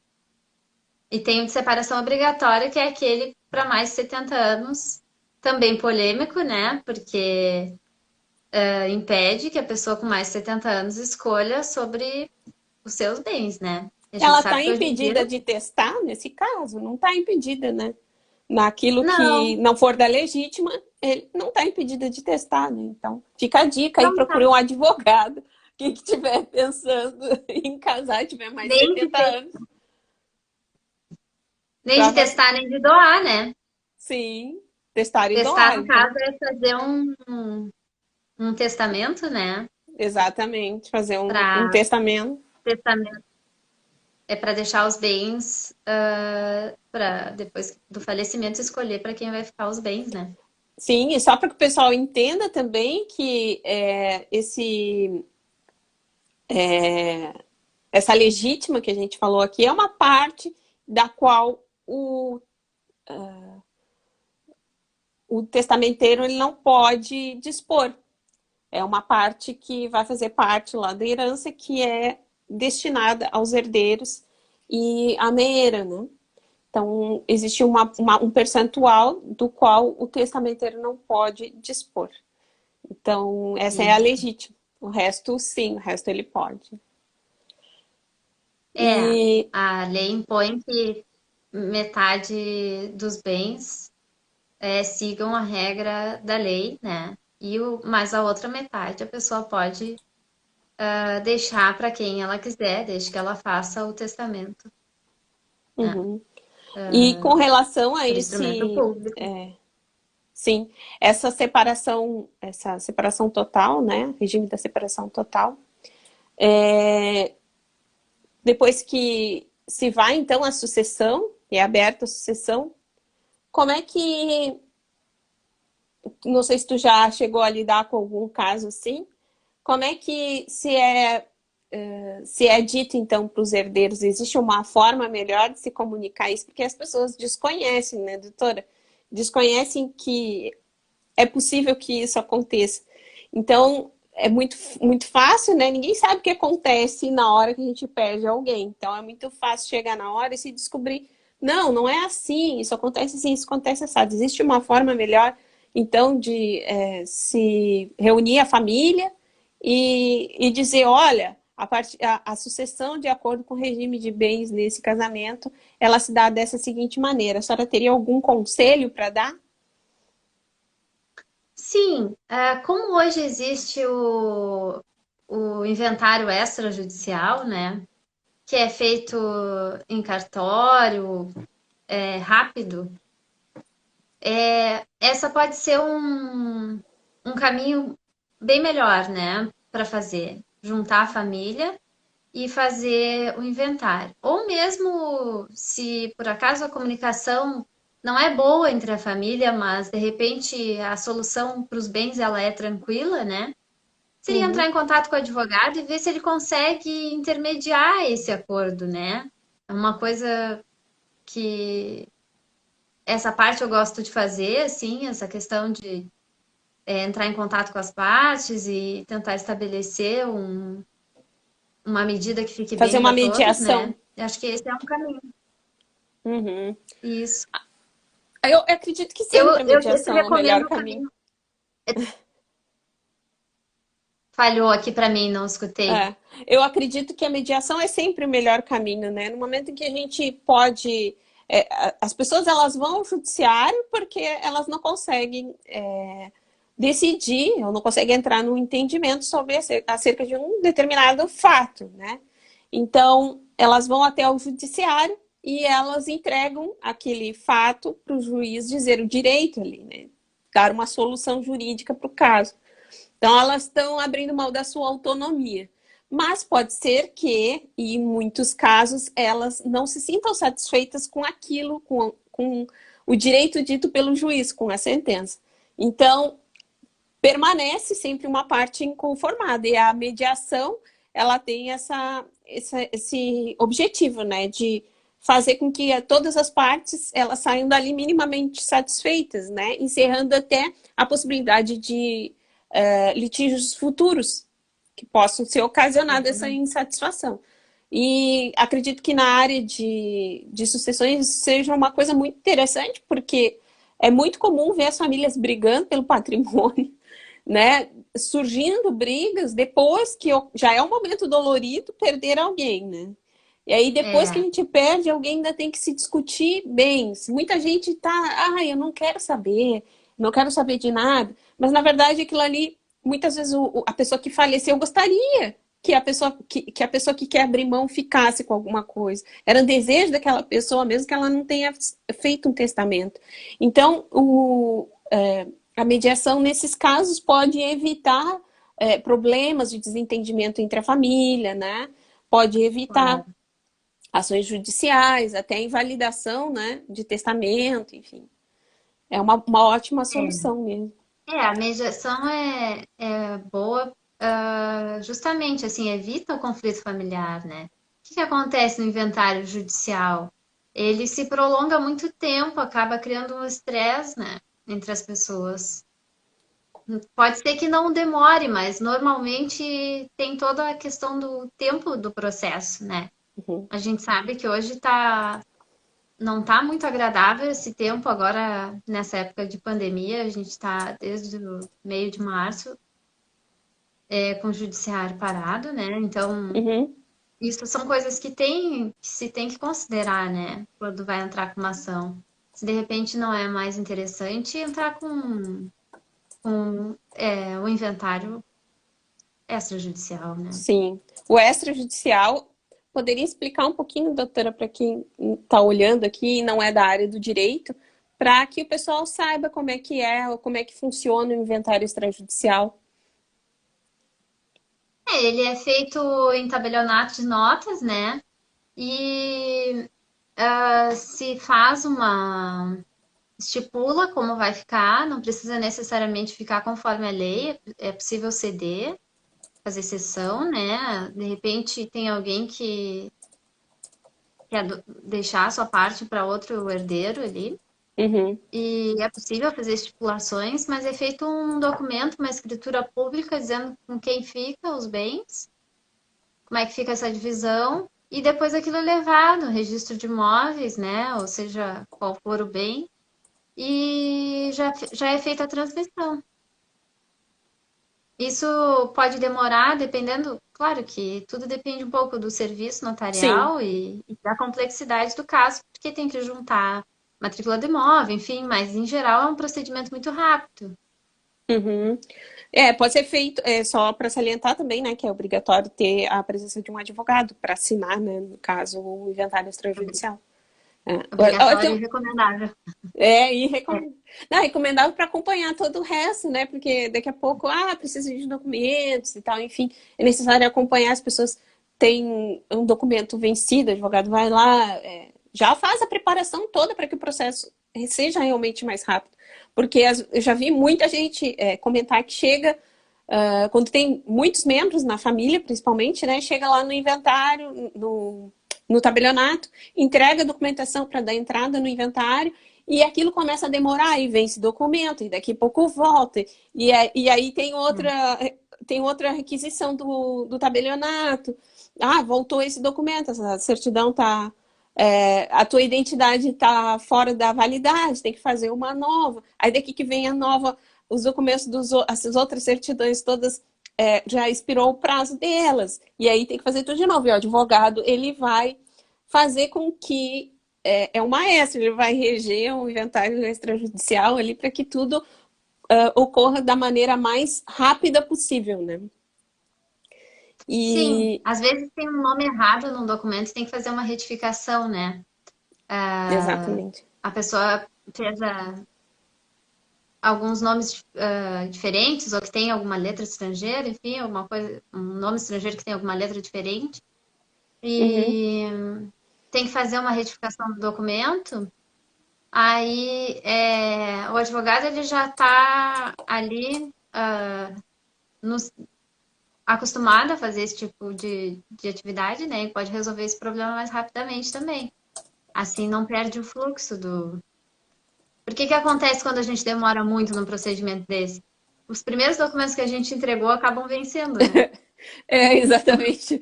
E tem o de separação obrigatória, que é aquele para mais de 70 anos, também polêmico, né? Porque impede que a pessoa com mais de 70 anos escolha sobre os seus bens, né? A gente Ela está sabe que hoje em dia impedida de testar nesse caso? Não está impedida, né? Naquilo que não, não for da legítima, ele não está impedida de testar, né? Então, fica a dica aí, não tá. procure um advogado. Quem estiver pensando em casar, tiver mais de Nem de, 70 anos, nem de para testar, nem de doar, né? sim, testar e Testar, doar. no caso, Então, é fazer um testamento, né? exatamente, fazer um Para testamento. testamento é para deixar os bens para depois do falecimento escolher para quem vai ficar os bens, né? Sim, e só para que o pessoal entenda também que essa legítima que a gente falou aqui é uma parte da qual o testamenteiro ele não pode dispor. É uma parte que vai fazer parte lá da herança que é destinada aos herdeiros e à meia, né? Então, existe um percentual do qual o testamenteiro não pode dispor. Então, essa é a Isso. legítima. O resto, sim, o resto ele pode. É, E, a lei impõe que metade dos bens sigam a regra da lei, né? Mas a outra metade a pessoa pode deixar para quem ela quiser, desde que ela faça o testamento, né? uhum. E com relação a Por instrumento esse, público. sim, essa separação total, né? Regime da separação total, depois que se vai, então, a sucessão, é aberta a sucessão, como é que, não sei se tu já chegou a lidar com algum caso assim, como é que se é dito, então, para os herdeiros, existe uma forma melhor de se comunicar isso? Porque as pessoas desconhecem, né, doutora? Desconhecem que é possível que isso aconteça. Então, é muito fácil, né? Ninguém sabe o que acontece na hora que a gente perde alguém. Então, é muito fácil chegar na hora e se descobrir, não, não é assim, isso acontece assim, isso acontece assim. Existe uma forma melhor, então, de se reunir a família e dizer, olha, a sucessão de acordo com o regime de bens nesse casamento, ela se dá dessa seguinte maneira. A senhora teria algum conselho para dar? Sim, como hoje existe o inventário extrajudicial, né? Que é feito em cartório, rápido, essa pode ser um caminho bem melhor, né? Para fazer. Juntar a família e fazer o inventário. Ou mesmo se por acaso a comunicação não é boa entre a família, mas de repente a solução para os bens ela é tranquila, né? Seria entrar Uhum. em contato com o advogado e ver se ele consegue intermediar esse acordo, né? É uma coisa que essa parte eu gosto de fazer, assim, essa questão de entrar em contato com as partes e tentar estabelecer uma medida que fique Fazer bem uma para todos, né? mediação. Eu acho que esse é um caminho. Uhum. Isso. Eu acredito que Eu, sempre a eu te mediação é o melhor recomendo o caminho. caminho. Falhou aqui para mim, não escutei. É, eu acredito que a mediação é sempre o melhor caminho, né? No momento em que a gente pode... as pessoas elas vão ao judiciário porque elas não conseguem decidir, ou não conseguem entrar no entendimento sobre acerca de um determinado fato, né? Então, elas vão até o judiciário e elas entregam aquele fato para o juiz dizer o direito ali, né? Dar uma solução jurídica para o caso. Então, elas estão abrindo mão da sua autonomia. Mas pode ser que, em muitos casos, elas não se sintam satisfeitas com aquilo, com o direito dito pelo juiz, com a sentença. Então, permanece sempre uma parte inconformada. E a mediação, ela tem esse objetivo, né? De fazer com que todas as partes elas saiam dali minimamente satisfeitas, né? Encerrando até a possibilidade de litígios futuros que possam ser ocasionados essa insatisfação. E acredito que na área de sucessões seja uma coisa muito interessante, porque é muito comum ver as famílias brigando pelo patrimônio, né? Surgindo brigas depois que já é um momento dolorido perder alguém, né? E aí, depois que a É, gente perde, alguém ainda tem que se discutir bem. Muita gente tá, eu não quero saber, não quero saber de nada. Mas, na verdade, aquilo ali, muitas vezes, a pessoa que faleceu gostaria que a pessoa que quer abrir mão ficasse com alguma coisa. Era um desejo daquela pessoa, mesmo que ela não tenha feito um testamento. Então, a mediação, nesses casos, pode evitar problemas de desentendimento entre a família, né? Pode evitar claro. ações judiciais, até invalidação, né, de testamento, enfim. É uma ótima solução mesmo. A mediação é boa, justamente assim, evita o conflito familiar, né? O que que acontece no inventário judicial? Ele se prolonga muito tempo, acaba criando um estresse, né, entre as pessoas. Pode ser que não demore, mas normalmente tem toda a questão do tempo do processo, né? Uhum. A gente sabe que hoje não tá muito agradável esse tempo agora, nessa época de pandemia, a gente está desde o meio de março com o judiciário parado, né? Então, Uhum. isso são coisas que se tem que considerar, né? Quando vai entrar com uma ação. Se de repente não é mais interessante entrar com o inventário extrajudicial, né? Sim. O extrajudicial, poderia explicar um pouquinho, doutora, para quem está olhando aqui e não é da área do direito, para que o pessoal saiba ou como é que funciona o inventário extrajudicial. Ele é feito em tabelionato de notas, né? E se faz estipula como vai ficar, não precisa necessariamente ficar conforme a lei, é possível ceder, fazer cessão, né? De repente tem alguém que quer deixar a sua parte para outro herdeiro ali, Uhum. e é possível fazer estipulações, mas é feito um documento, uma escritura pública dizendo com quem fica os bens, como é que fica essa divisão, e depois aquilo é levado no registro de imóveis, né? Ou seja, qual for o bem, e já é feita a transmissão. Isso pode demorar, dependendo, claro que tudo depende um pouco do serviço Sim. notarial e da complexidade do caso, porque tem que juntar matrícula do imóvel, enfim, mas em geral é um procedimento muito rápido. Uhum. Pode ser feito, só para salientar também, né, que é obrigatório ter a presença de um advogado para assinar, né, no caso, o inventário extrajudicial. Eu Obrigatório e tenho, recomendável. e recomendável para acompanhar todo o resto, né, porque daqui a pouco, precisa de documentos e tal, enfim, é necessário acompanhar, as pessoas têm um documento vencido, o advogado vai lá, já faz a preparação toda para que o processo seja realmente mais rápido. Porque eu já vi muita gente comentar que chega, quando tem muitos membros na família, principalmente, né? Chega lá no inventário, no tabelionato, entrega a documentação para dar entrada no inventário e aquilo começa a demorar, e vem esse documento, e daqui a pouco volta, e aí tem outra requisição do tabelionato. Ah, voltou esse documento, essa certidão tá... a tua identidade está fora da validade, tem que fazer uma nova. Aí daqui que vem a nova, os documentos essas outras certidões todas já expirou o prazo delas. E aí tem que fazer tudo de novo. E o advogado, ele vai fazer com que é um maestro, ele vai reger um inventário extrajudicial ali para que tudo ocorra da maneira mais rápida possível, né? Sim, E às vezes tem um nome errado num documento e tem que fazer uma retificação, né? exatamente. A pessoa fez alguns nomes diferentes, ou que tem alguma letra estrangeira, enfim, alguma coisa, um nome estrangeiro que tem alguma letra diferente, Uhum. e tem que fazer uma retificação do documento. Aí o advogado ele já está ali acostumado a fazer esse tipo de atividade, né? E pode resolver esse problema mais rapidamente também. Assim não perde o fluxo do. Por que que acontece quando a gente demora muito num procedimento desse? Os primeiros documentos que a gente entregou acabam vencendo, né? Exatamente.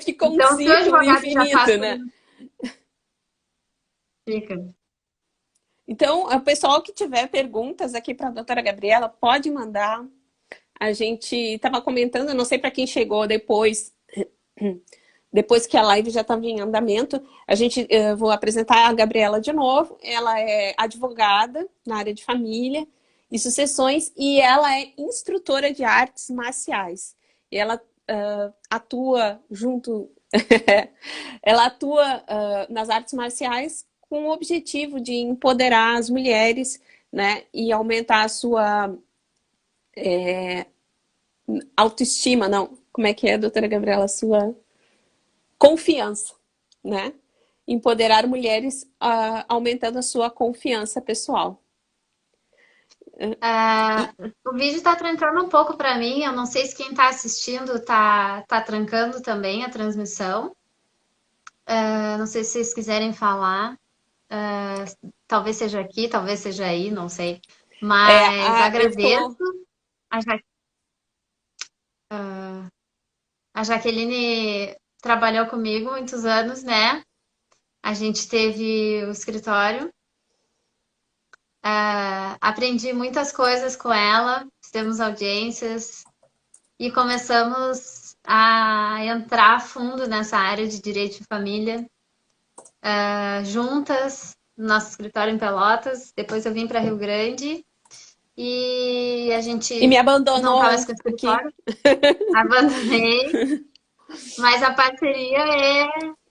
Ficou um Então, se o ciclo advogado já infinito, passa por né? um. Fica. Então, o pessoal que tiver perguntas aqui para a doutora Gabriela, pode mandar. A gente estava comentando, não sei para quem chegou depois que a live já estava em andamento, vou apresentar a Gabriela de novo. Ela é advogada na área de família e sucessões e ela é instrutora de artes marciais. E ela atua junto, ela atua nas artes marciais com o objetivo de empoderar as mulheres, né, e aumentar a sua autoestima, não, como é que é, doutora Gabriela, a sua confiança, né? Empoderar mulheres aumentando a sua confiança pessoal. Ah, E, o vídeo está trancando um pouco para mim. Eu não sei se quem está assistindo tá trancando também a transmissão. Não sei se vocês quiserem falar. Talvez seja aqui, talvez seja aí, não sei. Mas eu agradeço. tô... A, Ja- a Jaqueline trabalhou comigo muitos anos, né? A gente teve o escritório. Aprendi muitas coisas com ela, fizemos audiências e começamos a entrar a fundo nessa área de direito de família, juntas, no nosso escritório em Pelotas. Depois eu vim para Rio Grande e a E me gente não está mais abandonou com o aqui. escritório, abandonei, mas a parceria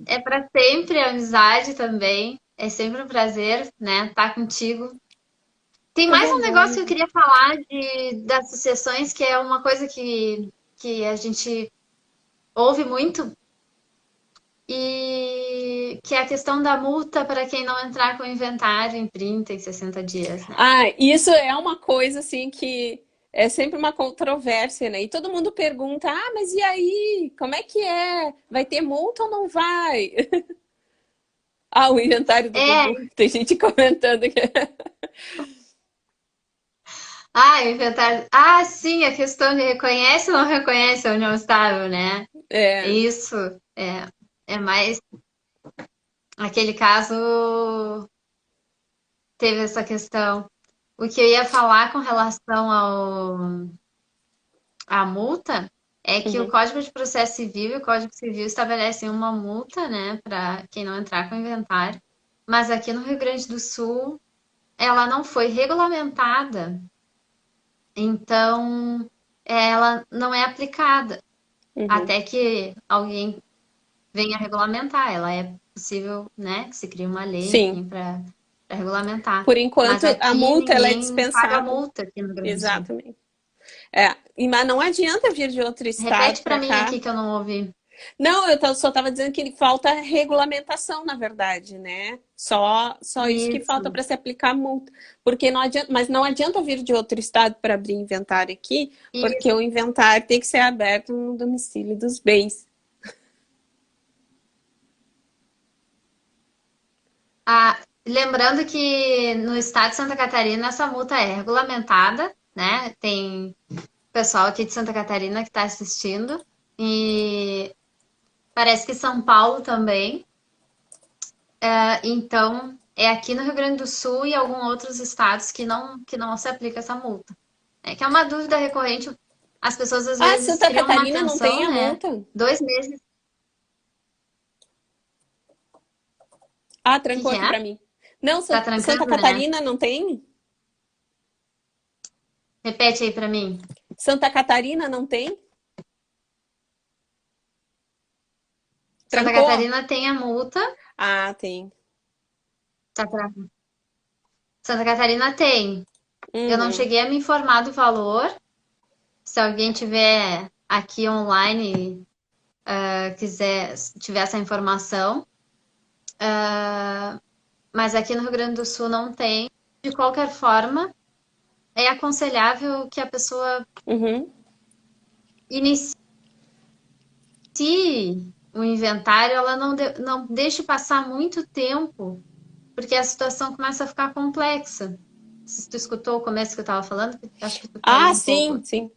é para sempre, a amizade também. É sempre um prazer, né, estar contigo. Tem É mais um negócio que eu verdade. queria falar das sucessões, que é uma coisa que a gente ouve muito, e que é a questão da multa para quem não entrar com o inventário em 30 e 60 dias, né? Isso é uma coisa assim que é sempre uma controvérsia, né? E todo mundo pergunta: ah, mas e aí? Como é que é? Vai ter multa ou não vai? O inventário do Gugu. É, Tem gente comentando que. o inventário. Sim, a questão de reconhece ou não reconhece a união estável, né? É. Isso é mais. Aquele caso teve essa questão. O que eu ia falar com relação à multa é que o Uhum, Código de Processo Civil e o Código Civil estabelecem uma multa, né, para quem não entrar com o inventário, mas aqui no Rio Grande do Sul ela não foi regulamentada, então ela não é aplicada uhum. até que alguém venha regulamentar. Ela é possível, né, que se crie uma lei, Sim. enfim, para regulamentar. Por Mas enquanto, a aqui multa ela é ninguém paga dispensada. multa aqui no Rio Grande do Sul. Exatamente. Mas não adianta vir de outro estado Repete para para mim cá. aqui que eu não ouvi. Não, só estava dizendo que falta regulamentação, na verdade, né? Só isso que falta Isso. para se aplicar a multa. Porque não adianta, mas não adianta vir de outro estado para abrir inventário aqui, porque o inventário tem que ser aberto no domicílio dos bens. Lembrando que no estado de Santa Catarina essa multa é regulamentada, né? Tem pessoal aqui de Santa Catarina que está assistindo e parece que São Paulo também. Então, é aqui no Rio Grande do Sul e alguns outros estados que não se aplica essa multa. É que é uma dúvida recorrente. As pessoas às Ah, vezes Santa criam uma Catarina não tem tensão, a né? multa? 2 meses. Ah, O que trancou que aqui é? pra mim. Não, Tá Santa trancando, né? Catarina não tem? Repete aí pra mim. Santa Catarina não tem? Santa Trancou? Catarina tem a multa. Ah, tem. Tá Santa Catarina tem. Eu não Uhum. cheguei a me informar do valor. Se alguém tiver aqui online, quiser, tiver essa informação. Mas aqui no Rio Grande do Sul não tem. De qualquer forma, é aconselhável que a pessoa Uhum. inicie o inventário, ela não deixe passar muito tempo, porque a situação começa a ficar complexa. Se tu escutou o começo que eu estava falando, acho que tu caiu Ah, um pouco. sim, sim.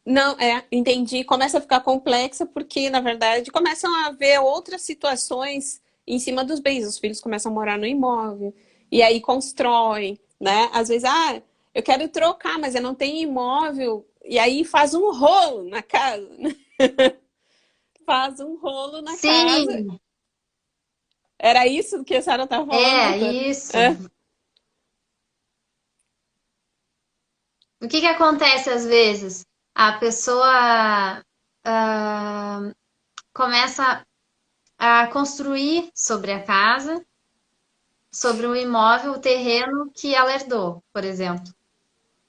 Não, entendi. Começa a ficar complexa porque, na verdade, começam a haver outras situações em cima dos bens. Os filhos começam a morar no imóvel e aí constroem, né? Às vezes, eu quero trocar, mas eu não tenho imóvel. E aí faz um rolo na casa, né? Faz um rolo na casa. Sim, Era isso que a senhora estava falando, é doutora? isso. É? O que que acontece às vezes? A pessoa ah, começa a construir sobre a casa, sobre o imóvel, o terreno que ela herdou, por exemplo.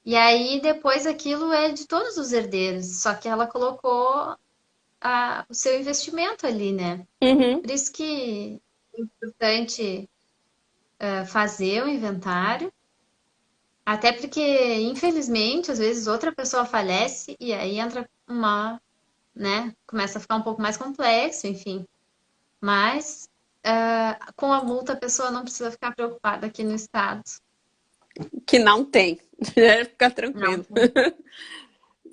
E aí depois aquilo é de todos os herdeiros, só que ela colocou o seu investimento ali, né? Uhum. Por isso que é importante fazer o inventário, até porque, infelizmente, às vezes outra pessoa falece e aí entra uma, né? Começa a ficar um pouco mais complexo, enfim. Mas com a multa a pessoa não precisa ficar preocupada aqui no estado. Que não tem. Fica Não tranquilo. tem.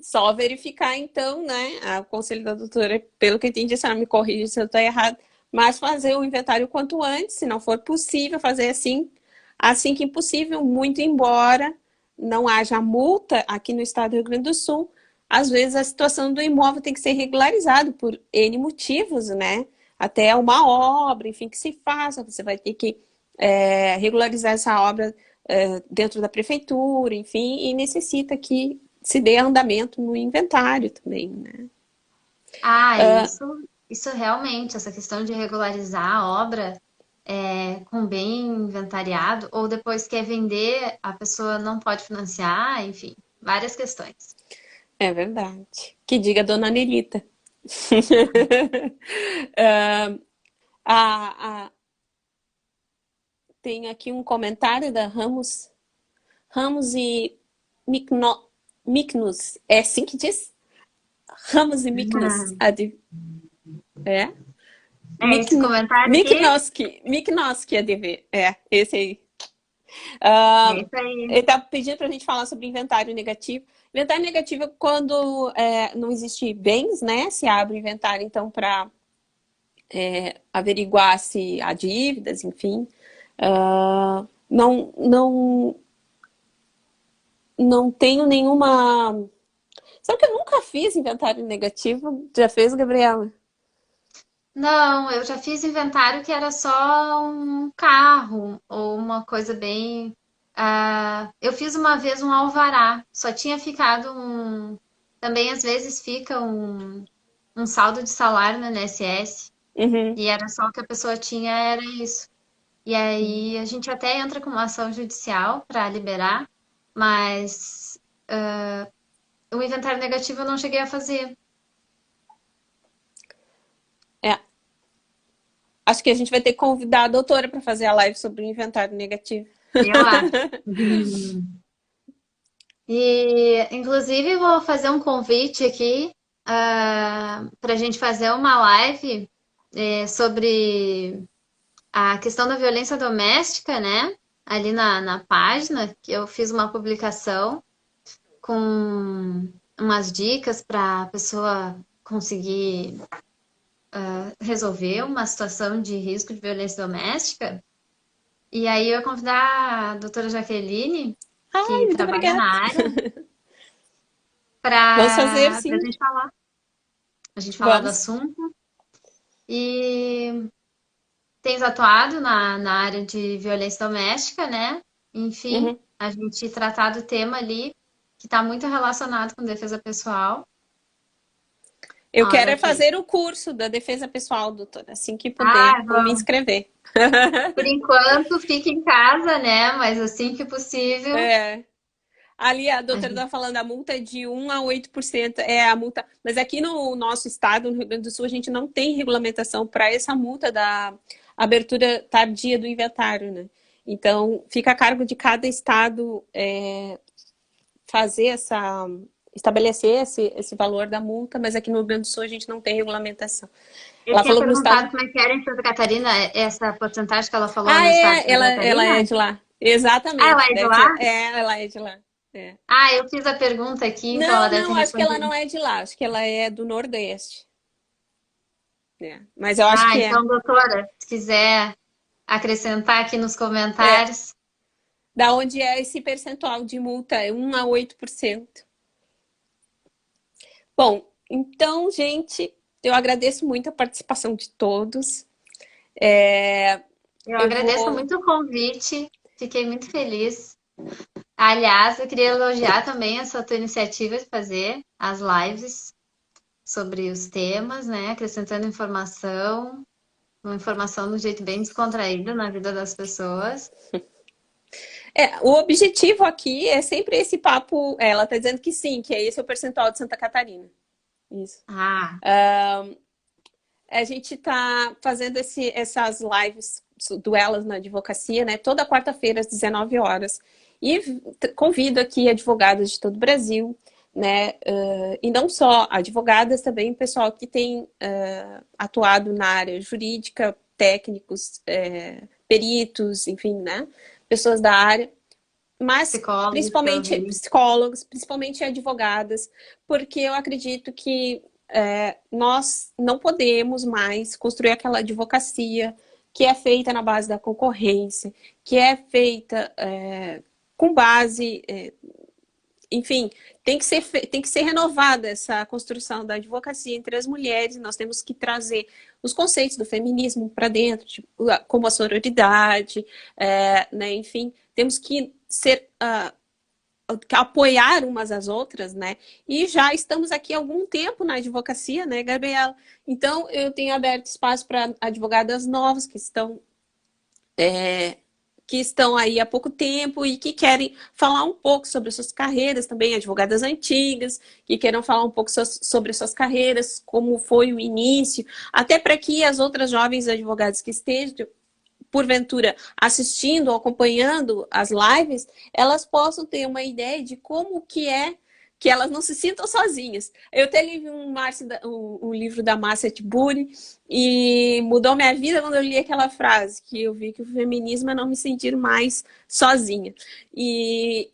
Só verificar, então, né? O conselho da doutora, pelo que eu entendi, a senhora me corrige se eu estou errado, mas fazer o inventário quanto antes, se não for possível, fazer assim que impossível, muito embora não haja multa aqui no estado do Rio Grande do Sul, às vezes a situação do imóvel tem que ser regularizado por N motivos, né? Até uma obra, enfim, que se faça, você vai ter que regularizar essa obra dentro da prefeitura, enfim, e necessita que se dê andamento no inventário também, né? Isso realmente, essa questão de regularizar a obra com bem inventariado, ou depois quer vender, a pessoa não pode financiar, enfim, várias questões. É verdade. Que diga a dona Nelita. a, a, tem aqui um comentário da Ramos e Micno, Micnus. É assim que diz? Ramos e Micnus. É? Esse comentário aqui, Miknoski ADV. É, esse aí. é isso aí. Ele está pedindo para a gente falar sobre inventário negativo. Inventário negativo é quando não existe bens, né? Se abre o inventário, então, para averiguar se há dívidas, enfim. Não tenho nenhuma. Sabe que eu nunca fiz inventário negativo? Já fez, Gabriela? Não, eu já fiz inventário que era só um carro ou uma coisa bem. Eu fiz uma vez um alvará, só tinha ficado um. Também às vezes fica um saldo de salário no INSS Uhum. e era só o que a pessoa tinha, era isso. E aí a gente até entra com uma ação judicial para liberar, mas o inventário negativo eu não cheguei a fazer. É. Acho que a gente vai ter que convidar a doutora para fazer a live sobre o inventário negativo. Eu acho. E, inclusive, vou fazer um convite aqui para a gente fazer uma live sobre a questão da violência doméstica, né? Ali na página, que eu fiz uma publicação com umas dicas para a pessoa conseguir resolver uma situação de risco de violência doméstica. E aí eu ia convidar a doutora Jaqueline, Ai, que muito trabalha obrigada. na área, Vamos fazer para a sim. gente falar. A gente falar do Vamos. assunto. E tens atuado na área de violência doméstica, né? Enfim, Uhum. a gente tratar do tema ali, que está muito relacionado com defesa pessoal. Eu A quero hora é que. fazer o curso da defesa pessoal, doutora. Assim que puder, Ah, vou me vamos. inscrever. Por enquanto, fique em casa, né? Mas assim que possível, É. Ali a a doutora gente. está falando, a multa é de 1 a 8%. É a multa. Mas aqui no nosso estado, no Rio Grande do Sul, a gente não tem regulamentação para essa multa da abertura tardia do inventário, né? Então, fica a cargo de cada estado fazer estabelecer esse valor da multa, mas aqui no Rio Grande do Sul a gente não tem regulamentação. Eu Ela tinha falou que no estado. perguntado como é que era em Santa Catarina, essa porcentagem que ela falou Ah, no estado de é, Santa ela é Catarina. de lá. Ah, ela Exatamente. é de Deve lá? ser. É, ela é de lá. É. Ah, eu fiz a pergunta aqui, então ela Não, deve ter não, acho que ela respondido. não é de lá, acho que ela é do Nordeste. É. Mas eu acho Ah, que é. então, doutora, se quiser acrescentar aqui nos É. comentários. Da onde é esse percentual de multa? É 1 a 8%. Bom, então, gente, eu agradeço muito a participação de todos. É, Eu eu agradeço vou. muito o convite, fiquei muito feliz. Aliás, eu queria elogiar também essa tua iniciativa de fazer as lives sobre os temas, né? Acrescentando informação, uma informação de um jeito bem descontraído na vida das pessoas. O objetivo aqui é sempre esse papo. Ela está dizendo que sim, que é esse o percentual de Santa Catarina. Isso. Ah, A gente está fazendo essas lives, duelos na advocacia, né? Toda quarta-feira às 19 horas. E convido aqui advogados de todo o Brasil, né? E não só advogadas, também pessoal que tem atuado na área jurídica, técnicos, peritos, enfim, né? Pessoas da área, mas psicólogos que eu principalmente vi. psicólogos, principalmente advogadas, porque eu acredito que nós não podemos mais construir aquela advocacia que é feita na base da concorrência, que é feita com base, enfim, tem que ser renovada essa construção da advocacia entre as mulheres. Nós temos que trazer os conceitos do feminismo para dentro, tipo, como a sororidade, né, enfim, temos que ser apoiar umas às outras, né? E já estamos aqui há algum tempo na advocacia, né, Gabriela? Então, eu tenho aberto espaço para advogadas novas que estão aí há pouco tempo e que querem falar um pouco sobre suas carreiras, também advogadas antigas, que queiram falar um pouco sobre suas carreiras, como foi o início, até para que as outras jovens advogadas que estejam porventura assistindo ou acompanhando as lives, elas possam ter uma ideia de como que é que elas não se sintam sozinhas. Eu até li um livro da Márcia Tiburi e mudou minha vida quando eu li aquela frase, que eu vi que o feminismo é não me sentir mais sozinha. E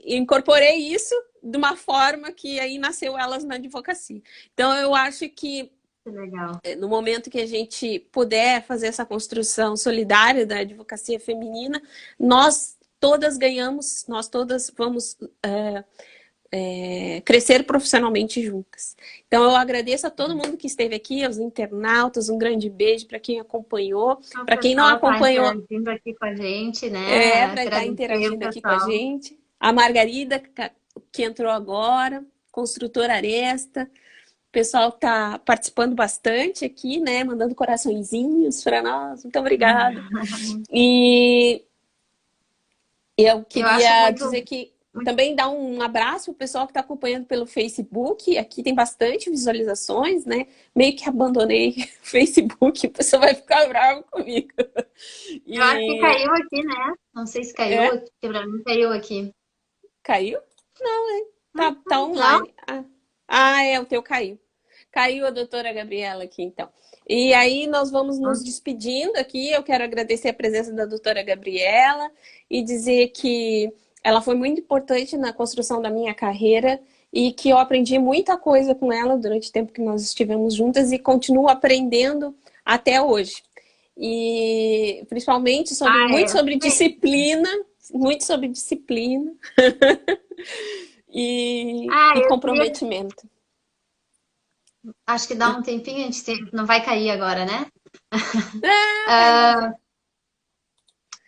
incorporei isso de uma forma que aí nasceu Elas na Advocacia. Então, eu acho que Que legal. no momento que a gente puder fazer essa construção solidária da advocacia feminina, nós todas ganhamos, nós todas vamos crescer profissionalmente juntas. Então, eu agradeço a todo mundo que esteve aqui, aos internautas, um grande beijo para quem acompanhou, O para quem não pessoal está acompanhou, interagindo aqui com a gente, né? para estar Agradecer o interagindo aqui com a pessoal. gente, a Margarida, que entrou agora, construtora Aresta. O pessoal está participando bastante aqui, né? Mandando coraçõezinhos para nós. Muito obrigada. E eu Eu acho queria muito, dizer que muito. também dar um abraço ao pessoal que está acompanhando pelo Facebook. Aqui tem bastante visualizações, né? Meio que abandonei o Facebook, o pessoal vai ficar bravo comigo. Eu acho que E caiu aqui, né? Não sei se caiu é? aqui, pra mim caiu aqui. Caiu? Não, tá Não? online. É, o teu caiu. Caiu a doutora Gabriela aqui, então. E aí nós vamos nos despedindo aqui. Eu quero agradecer a presença da doutora Gabriela e dizer que ela foi muito importante na construção da minha carreira e que eu aprendi muita coisa com ela durante o tempo que nós estivemos juntas e continuo aprendendo até hoje. E principalmente muito sobre disciplina, muito sobre disciplina e Eu queria... comprometimento. Acho que dá um tempinho, a gente não vai cair agora, né?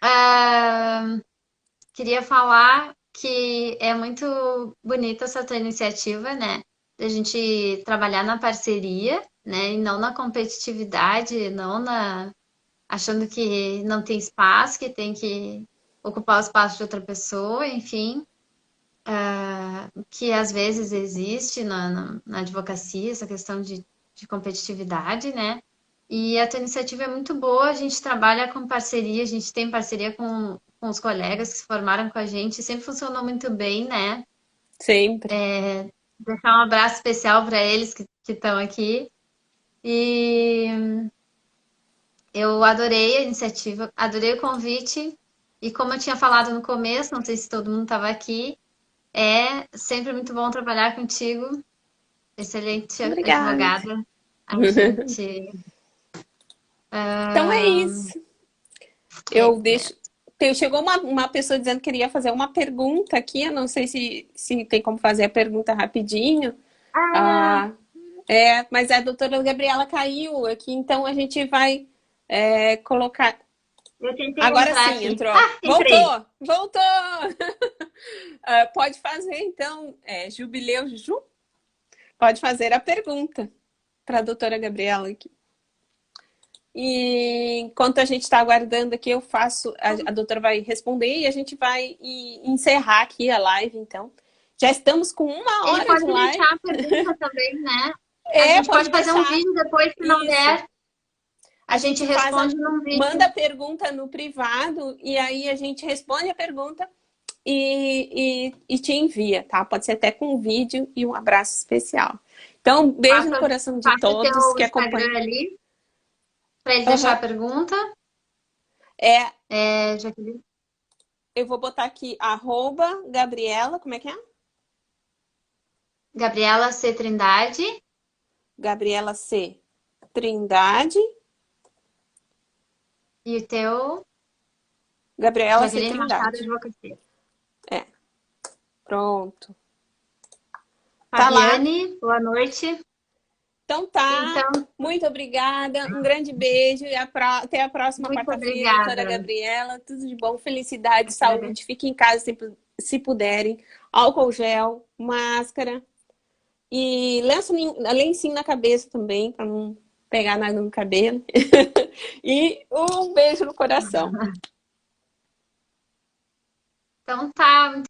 Ah, Queria falar que é muito bonita essa tua iniciativa, né? Da gente trabalhar na parceria, né? E não na competitividade, não achando que não tem espaço, que tem que ocupar o espaço de outra pessoa, enfim. Que às vezes existe na advocacia essa questão de competitividade, né? E a tua iniciativa é muito boa, a gente trabalha com parceria, a gente tem parceria com os colegas que se formaram com a gente, sempre funcionou muito bem, né? sempre. Deixar um abraço especial para eles que estão aqui. E eu adorei a iniciativa, adorei o convite. E como eu tinha falado no começo, não sei se todo mundo estava aqui, é sempre muito bom trabalhar contigo. Excelente Obrigada. advogada. A gente. Então é isso. Eu deixo. Chegou uma pessoa dizendo que queria fazer uma pergunta aqui. Eu não sei se tem como fazer a pergunta rapidinho. Mas a doutora Gabriela caiu aqui, então a gente vai colocar. Eu tentei Agora entrar sim, aqui. entrou. Entrei. Voltou! Pode fazer, então, Jubileu Ju? Pode fazer a pergunta para a doutora Gabriela aqui. E enquanto a gente está aguardando aqui, eu faço, a doutora vai responder e a gente vai encerrar aqui a live, então. Já estamos com 1 hora Ele pode de live. deixar a pergunta também, né? A gente pode fazer um vídeo depois, se não der. A gente responde num vídeo. Manda a pergunta no privado e aí a gente responde a pergunta e te envia, tá? Pode ser até com um vídeo e um abraço especial. Então, beijo no coração de todos que acompanham. Ali para ele deixar a pergunta. Jaqueline. Eu vou botar aqui @Gabriela, como é que é? Gabriela C. Trindade. Gabriela C. Trindade. E o teu? Gabriela C. Jaqueline Machado Trindade. Advocacia. Pronto. Fabiane, boa noite. Então muito obrigada, um grande beijo e até a próxima quarta-feira, doutora Gabriela. Tudo de bom, felicidade, saúde. Fiquem em casa se puderem. Álcool gel, máscara e lencinho na cabeça também, para não pegar nada no cabelo. E um beijo no coração. Então tá.